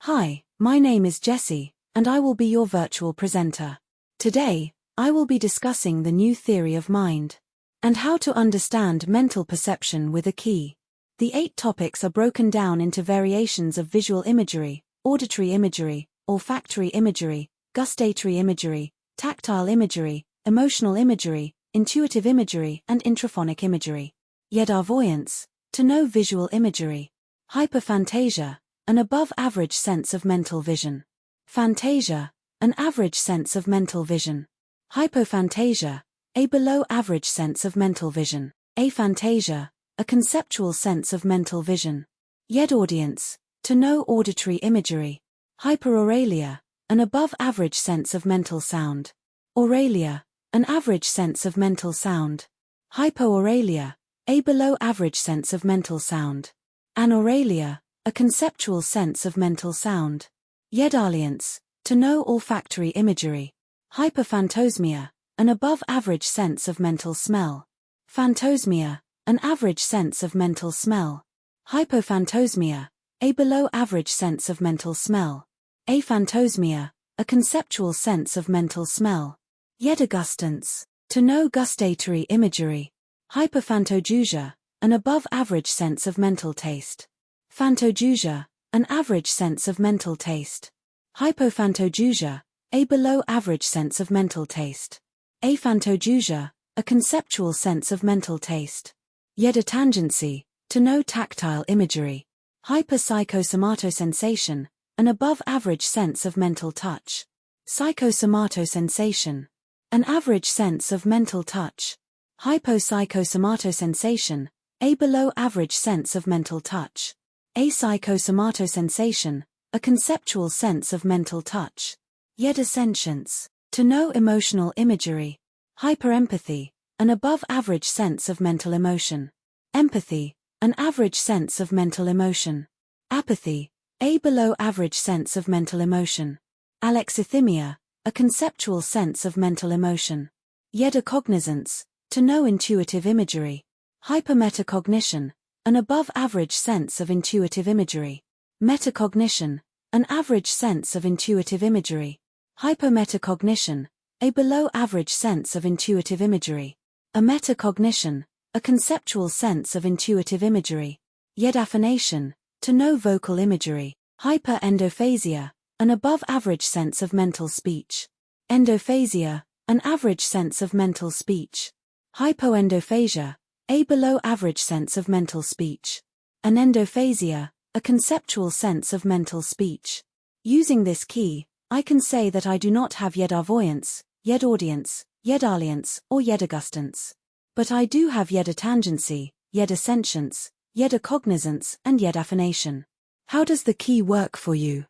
Hi, my name is Jessie, and I will be your virtual presenter. Today, I will be discussing the new theory of mind and how to understand mental perception with a key. The 8 topics are broken down into variations of visual imagery, auditory imagery, olfactory imagery, gustatory imagery, tactile imagery, emotional imagery, intuitive imagery, and intraphonic imagery. Yedavoyance, to know visual imagery. Hyperphantasia, an above-average sense of mental vision. Phantasia, an average sense of mental vision. Hyperphantasia, a below-average sense of mental vision. Aphantasia, a conceptual sense of mental vision. Yedaaudience, to know auditory imagery. Hyperauralia, an above-average sense of mental sound. Auralia, an average sense of mental sound. Hyperauralia, a below-average sense of mental sound. Anauralia, a conceptual sense of mental sound. Yedaaudience, to know olfactory imagery. Hyperphantosmia, an above-average sense of mental smell. Phantosmia, an average sense of mental smell. Hyperphantosmia, a below-average sense of mental smell. Aphantosmia, a conceptual sense of mental smell. Yedagustance, to know gustatory imagery. Hyperphantogeusia, an above-average sense of mental taste. Aphantogeusia, an average sense of mental taste. Hyperphantogeusia, a below-average sense of mental taste. Aphantogeusia, a conceptual sense of mental taste. Yedatangency, to know tactile imagery. Hyperpsychosomatosensation, an above-average sense of mental touch. Psychosomatosensation, an average sense of mental touch. Hypopsychosomatosensation, a below-average sense of mental touch. Apsychosomatosensation, a conceptual sense of mental touch. Yedasentience, to know emotional imagery. Hyperempathy, an above-average sense of mental emotion. Empathy, an average sense of mental emotion. Apathy, a below-average sense of mental emotion. Alexithymia, a conceptual sense of mental emotion. Yedacognizance, to know intuitive imagery. Hypermetacognition, an above-average sense of intuitive imagery. Metacognition, an average sense of intuitive imagery. Hypermetacognition, a below-average sense of intuitive imagery. Ametacognition, a conceptual sense of intuitive imagery. Yedaphonation, to know vocal imagery. Hyperendophasia, an above-average sense of mental speech. Endophasia, an average sense of mental speech. Hypoendophasia, a below-average sense of mental speech. Anednophasia, a conceptual sense of mental speech. Using this key, I can say that I do not have Yedavoyance, Yedaaudience, Yedaalience, or Yedagustance. But I do have Yedatangency, Yedasentience, Yedacognizance, and Yedaphonation. How does the key work for you?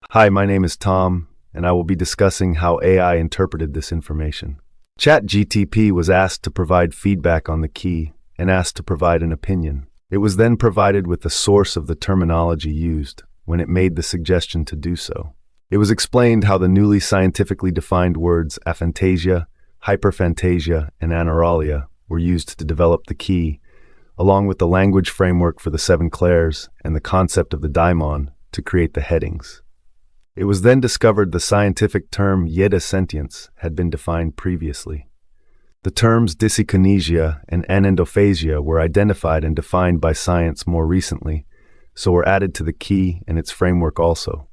Hi, my name is Tom, and I will be discussing how AI interpreted this information. ChatGTP was asked to provide feedback on the key and asked to provide an opinion. It was then provided with the source of the terminology used when it made the suggestion to do so. It was explained how the newly scientifically defined words Aphantasia, Hyperphantasia, and Anauralia were used to develop the key, along with the language framework for the 7 clairs and the concept of the daimon to create the headings. It was then discovered the scientific term Yedasentience had been defined previously. The terms dyskinesia and Anednophasia were identified and defined by science more recently, so were added to the key and its framework also.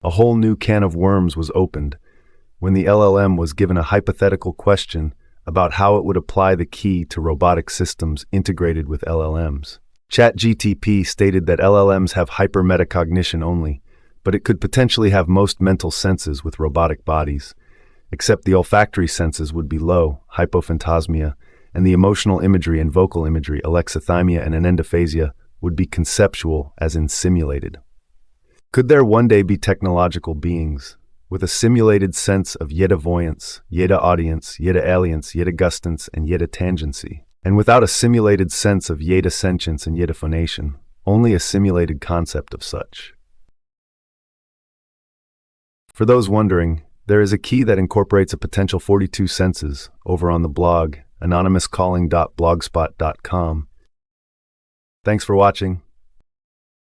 A whole new can of worms was opened when the LLM was given a hypothetical question about how it would apply the key to robotic systems integrated with LLMs. ChatGTP stated that LLMs have hypermetacognition only, but it could potentially have most mental senses with robotic bodies, except the olfactory senses would be low, Hyperphantasmia, and the emotional imagery and vocal imagery, Alexithymia and Anednophasia, would be conceptual, as in simulated. Could there one day be technological beings with a simulated sense of Yedavoyance, Yedaaudience, Yedaalience, Yedagustance, and Yedatangency, and without a simulated sense of Yedasentience and Yedaphonation, only a simulated concept of such? For those wondering, there is a key that incorporates a potential 42 senses over on the blog anonymouscalling.blogspot.com. Thanks for watching.